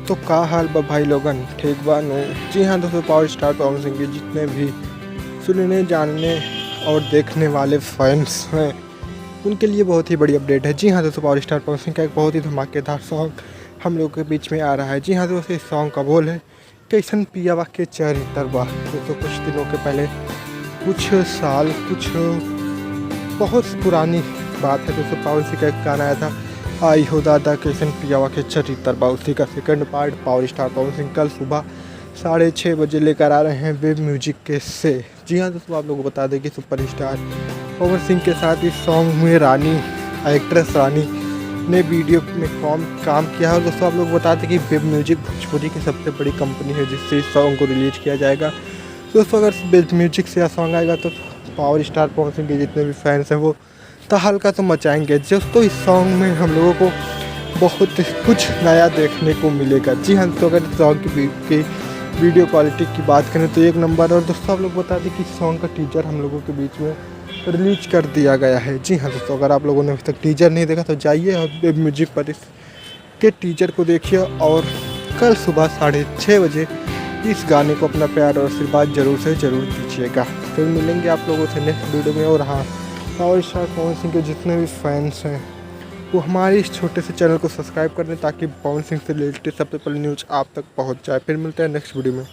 तो का हाल बा भाई लोगन, ठीक बा नो। जी हाँ दोस्तों, पावर स्टार पवन सिंह के जितने भी सुनने जानने और देखने वाले फैंस हैं उनके लिए बहुत ही बड़ी अपडेट है। जी हाँ दोस्तों, पावर स्टार पवन सिंह का एक बहुत ही धमाकेदार सॉन्ग हम लोग के बीच में आ रहा है। जी हाँ दोस्तों, इस सॉन्ग का बोल है कैसन पियावा के चरित्र बा। दोस्तों कुछ दिनों के पहले, कुछ साल, कुछ बहुत पुरानी बात है दोस्तों, पवन सिंह का एक गाना आया था, आई हो दादा कैसन पियावा के चरित्र बा। उसी का second part power star Pawan Singh कल सुबह 6:30 बजे लेकर आ रहे हैं वेब म्यूजिक के से। जी हाँ दोस्तों, आप लोगों को बता दें कि सुपर स्टार पवन सिंह के साथ इस सॉन्ग में रानी, एक्ट्रेस रानी ने वीडियो में काम किया है। दोस्तों आप लोग बता दें कि वेब म्यूजिक भोजपुरी की सबसे बड़ी कंपनी है जिससे इस सॉन्ग को रिलीज किया जाएगा। दोस्तों अगर वेब म्यूजिक से यह सॉन्ग आएगा तो पावर स्टार पवन सिंह के जितने भी फैंस हैं वो तहलका तो मचाएंगे। दोस्तों इस सॉन्ग में हम लोगों को बहुत कुछ नया देखने को मिलेगा। जी हाँ, तो अगर सॉन्ग की वीडियो क्वालिटी की बात करें तो एक नंबर। और दोस्तों आप लोग बता दें कि सॉन्ग का टीजर हम लोगों के बीच में रिलीज कर दिया गया है। जी हाँ दोस्तों, अगर आप लोगों ने अभी तक टीजर नहीं देखा तो जाइए और वेब म्यूजिक पर इसके टीजर को देखिए और कल सुबह 6:30 बजे इस गाने को अपना प्यार और आशीर्वाद जरूर से ज़रूर दीजिएगा। फिर मिलेंगे आप लोगों से नेक्स्ट वीडियो में। और हाँ, पावर स्टार पवन सिंह के जितने भी फैंस हैं वो हमारे इस छोटे से चैनल को सब्सक्राइब कर दें ताकि पवन सिंह से रिलेटेड सबसे पहले न्यूज़ आप तक पहुंच जाए। फिर मिलते हैं नेक्स्ट वीडियो में।